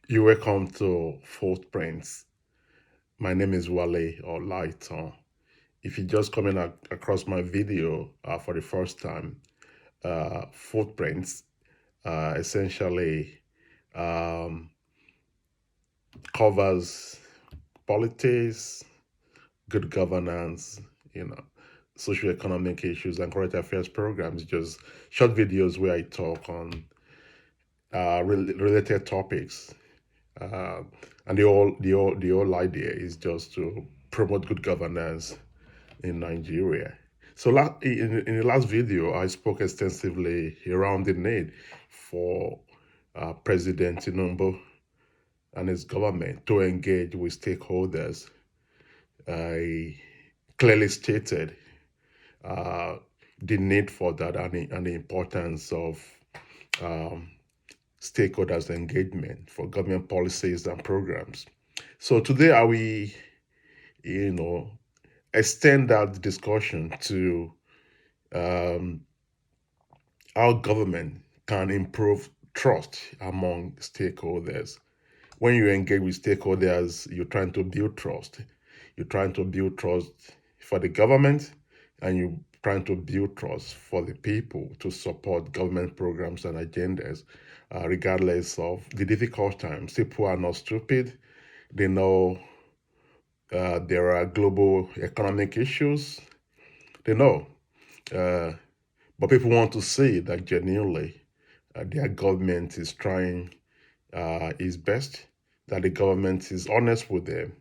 You're welcome to Footprints. My name is Wale or Lighton. If you're just coming across my video for the first time, Footprints essentially um, covers politics, good governance, you know, socioeconomic issues, and current affairs programs. Just short videos where I talk on related topics. Uh, and the whole idea is just to promote good governance in Nigeria. So in the last video, I spoke extensively around the need for President Tinubu and his government to engage with stakeholders. I clearly stated uh, the need for that and the importance of um, stakeholders' engagement for government policies and programs. So today I will, you know, extend that discussion to um, how government can improve trust among stakeholders. When you engage with stakeholders, you're trying to build trust. You're trying to build trust for the government, and you're trying to build trust for the people to support government programs and agendas, regardless of the difficult times. People are not stupid. They know there are global economic issues. They know. Uh, but people want to see that genuinely their government is trying its best, that the government is honest with them,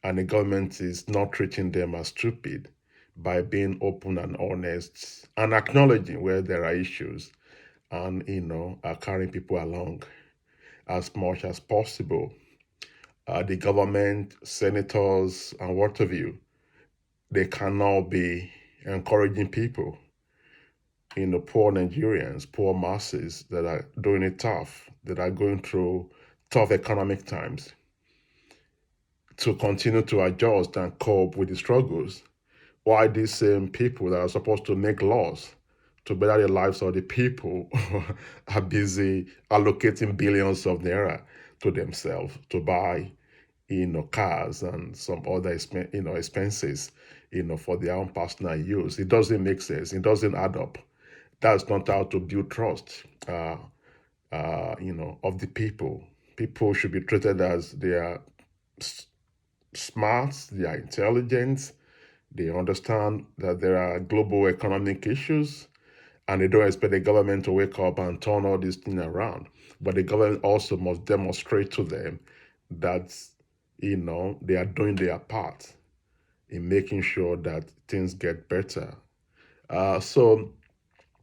and the government is not treating them as stupid by being open and honest and acknowledging where there are issues and, carrying people along as much as possible. The government, senators, and what have you, they cannot be encouraging people, poor Nigerians, poor masses that are doing it tough, that are going through tough economic times, to continue to adjust and cope with the struggles, while these same people that are supposed to make laws to better the lives of the people are busy allocating billions of naira to themselves to buy, cars and some other, expenses, for their own personal use. It doesn't make sense. It doesn't add up. That's not how to build trust, of the people. People should be treated as they are smart, they are intelligent, they understand that there are global economic issues, and they don't expect the government to wake up and turn all this thing around. But the government also must demonstrate to them that, they are doing their part in making sure that things get better. So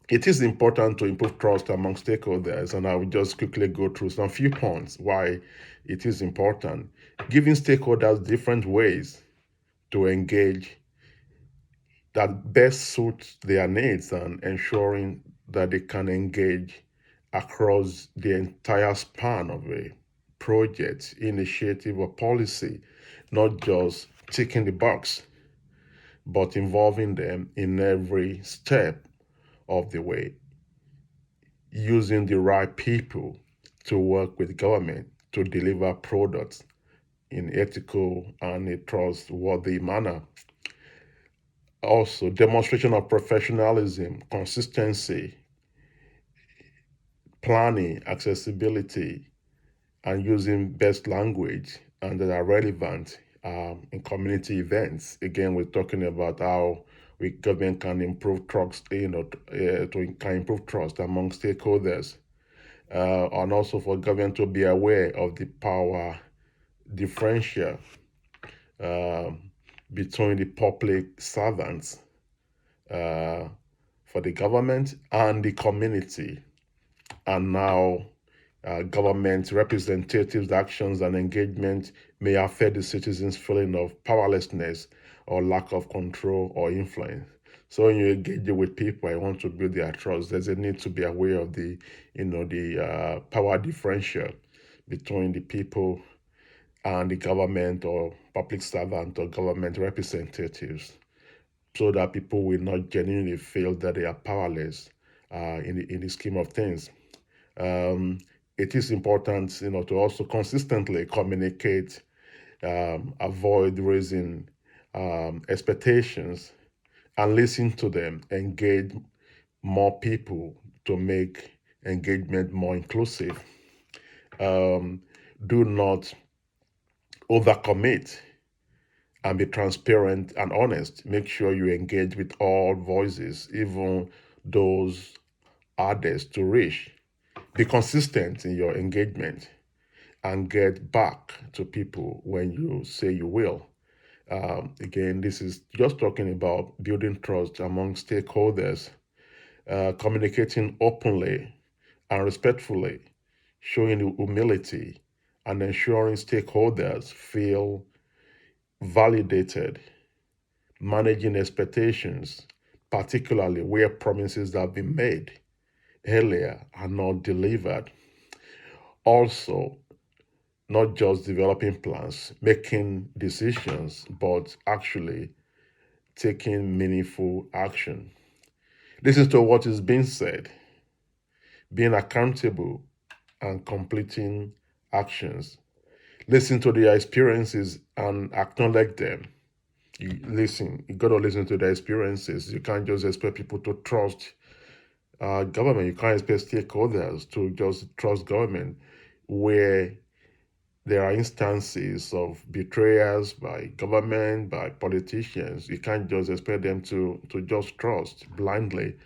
it is important to improve trust among stakeholders, and I will just quickly go through some few points why it is important. Giving stakeholders different ways to engage that best suits their needs and ensuring that they can engage across the entire span of a project, initiative, or policy, not just ticking the box, but involving them in every step of the way, using the right people to work with government to deliver products in ethical and a trustworthy manner. Also, demonstration of professionalism, consistency, planning, accessibility, and using best language and that are relevant in community events. Again, we're talking about how government can improve trust, can improve trust among stakeholders, and also for government to be aware of the power differential um, between the public servants uh, for the government and the community, and now government representatives' actions and engagement may affect the citizens' feeling of powerlessness or lack of control or influence. So when you engage with people, I want to build their trust. There's a need to be aware of the power differential between the people and the government or public servant or government representatives, so that people will not genuinely feel that they are powerless in the scheme of things. Um, it is important, to also consistently communicate, avoid raising expectations, and listen to them, engage more people to make engagement more inclusive. Um, do not overcommit and be transparent and honest. Make sure you engage with all voices, even those hardest to reach. Be consistent in your engagement and get back to people when you say you will. Again, this is just talking about building trust among stakeholders, communicating openly and respectfully, showing humility, and ensuring stakeholders feel validated, managing expectations, particularly where promises have been made earlier are not delivered. Also, not just developing plans, making decisions, but actually taking meaningful action. Listen to what is being said, being accountable, and completing actions. Listen to their experiences and acknowledge them. You gotta listen to their experiences. You can't just expect people to trust government. You can't expect stakeholders to just trust government where there are instances of betrayals by government, by politicians. You can't just expect them to just trust blindly.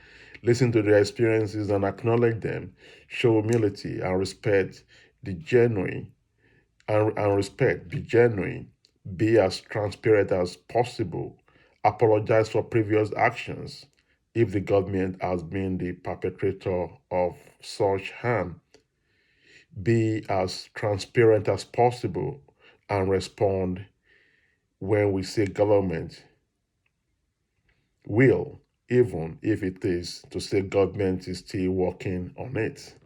Listen to their experiences and acknowledge them. Show humility and respect the genuine and respect, be genuine, be as transparent as possible, apologize for previous actions if the government has been the perpetrator of such harm, be as transparent as possible, and respond when we say government will, even if it is to say government is still working on it.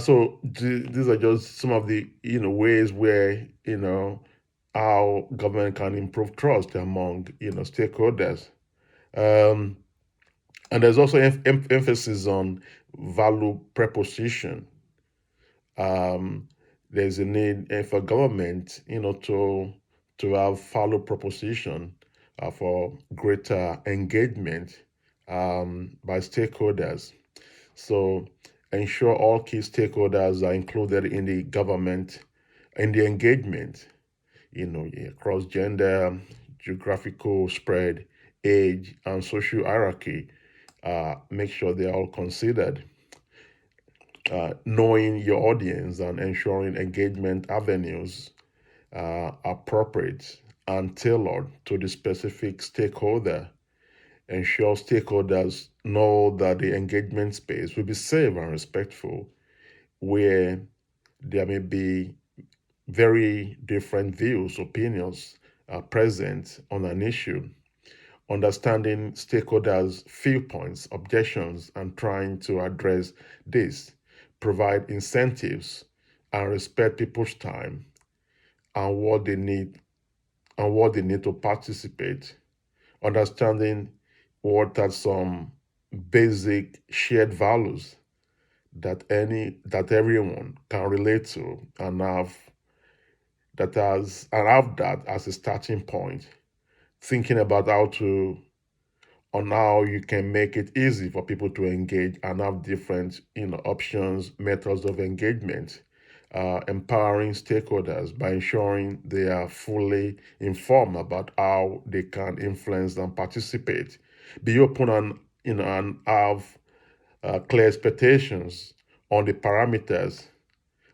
So these are just some of the ways where how government can improve trust among stakeholders. Um, and there's also emphasis on value proposition. Um, there's a need for government, to have value proposition for greater engagement by stakeholders. So ensure all key stakeholders are included in the government, in the engagement, across gender, geographical spread, age, and social hierarchy. Make sure they're all considered. Knowing your audience and ensuring engagement avenues are appropriate and tailored to the specific stakeholder. Ensure stakeholders know that the engagement space will be safe and respectful, where there may be very different views, opinions present on an issue. Understanding stakeholders' viewpoints, objections, and trying to address this, provide incentives, and respect people's time and what they need to participate. Understanding what are some basic shared values that everyone can relate to and have that as a starting point. Thinking about how you can make it easy for people to engage and have different options, methods of engagement. Empowering stakeholders by ensuring they are fully informed about how they can influence and participate. Be open and have clear expectations on the parameters.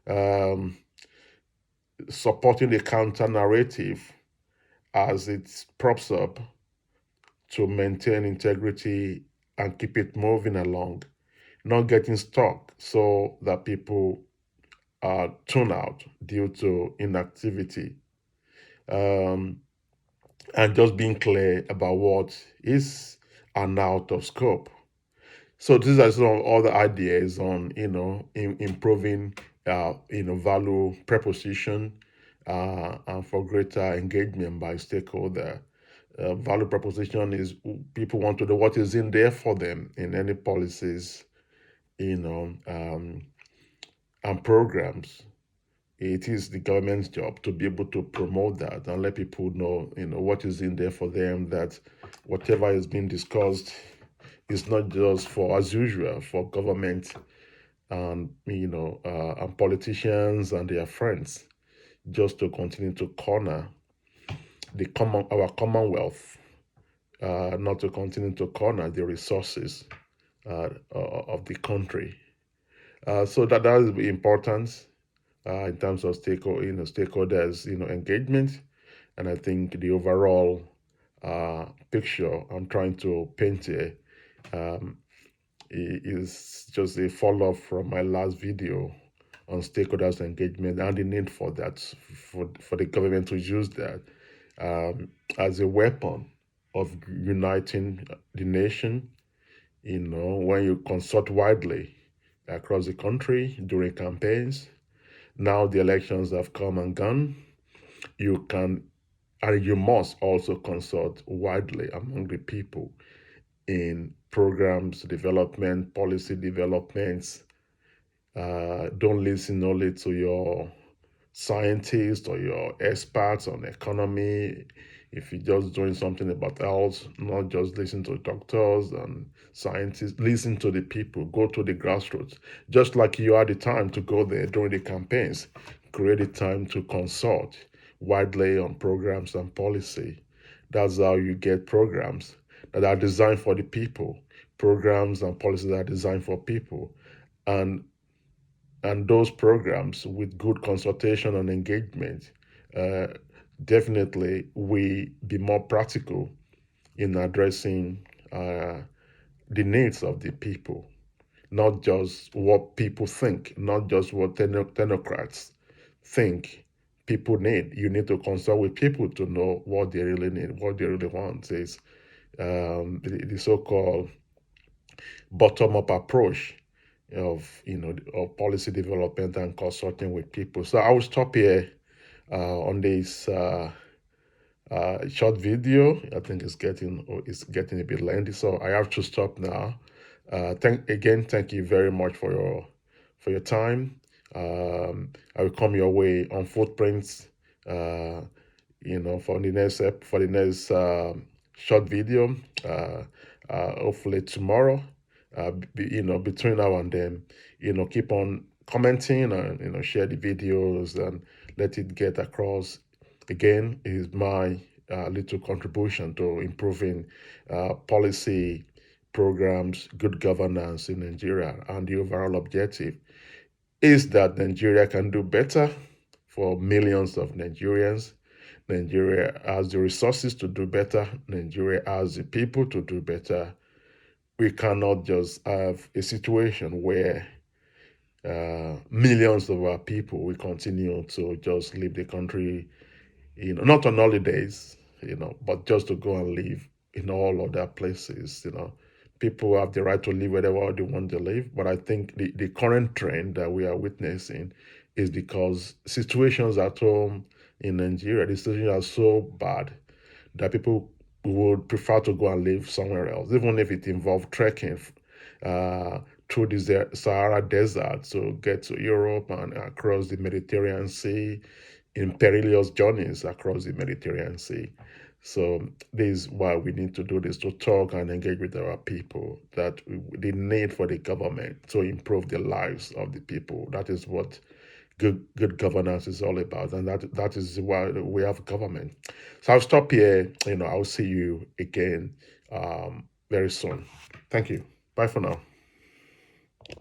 Um, Supporting the counter narrative as it props up to maintain integrity and keep it moving along, not getting stuck so that people tune out due to inactivity, um, and just being clear about what is and out of scope. So these are some other ideas on improving value proposition and for greater engagement by stakeholder. Value proposition is people want to know what is in there for them in any policies, you know, um, and programs. It is the government's job to be able to promote that and let people know, what is in there for them, that whatever is being discussed is not just for as usual for government and and politicians and their friends just to continue to corner our commonwealth, not to continue to corner the resources of the country. So that is the importance in terms of stakeholders engagement, and I think the overall picture I'm trying to paint here um, is just a follow-up from my last video on stakeholders engagement and the need for that, for the government to use that as a weapon of uniting the nation. When you consult widely across the country during campaigns, now the elections have come and gone, you can and you must also consult widely among the people in programs development, policy developments. Don't listen only to your scientists or your experts on economy. If you're just doing something about health, not just listen to doctors and scientists, listen to the people, go to the grassroots. Just like you had the time to go there during the campaigns, create the time to consult widely on programs and policy. That's how you get programs that are designed for the people, programs and policies that are designed for people. And those programs with good consultation and engagement uh, definitely will be more practical in addressing the needs of the people, not just what people think, not just what technocrats think people need. You need to consult with people to know what they really need, what they really want. Is the so-called bottom-up approach of policy development and consulting with people. So I will stop here on this short video. I think it's getting a bit lengthy, so I have to stop now. Thank you very much for your time. I will come your way on Footprints. For the next short video. Hopefully tomorrow. Between now and then, keep on commenting and share the videos and let it get across. Again, is my little contribution to improving policy programs, good governance in Nigeria, and the overall objective is that Nigeria can do better for millions of Nigerians. Nigeria has the resources to do better. Nigeria has the people to do better. We cannot just have a situation where millions of our people will continue to just leave the country, not on holidays, but just to go and live in all other places. People have the right to live wherever they want to live, but I think the current trend that we are witnessing is because situations at home in Nigeria, the situations are so bad that people would prefer to go and live somewhere else, even if it involved trekking through the Sahara Desert to get to Europe and across the Mediterranean Sea, in perilous journeys across the Mediterranean Sea. So this is why we need to do this, to talk and engage with our people, that the need for the government to improve the lives of the people. That is what good governance is all about, and that is why we have government. So I'll stop here. I'll see you again very soon. Thank you. Bye for now.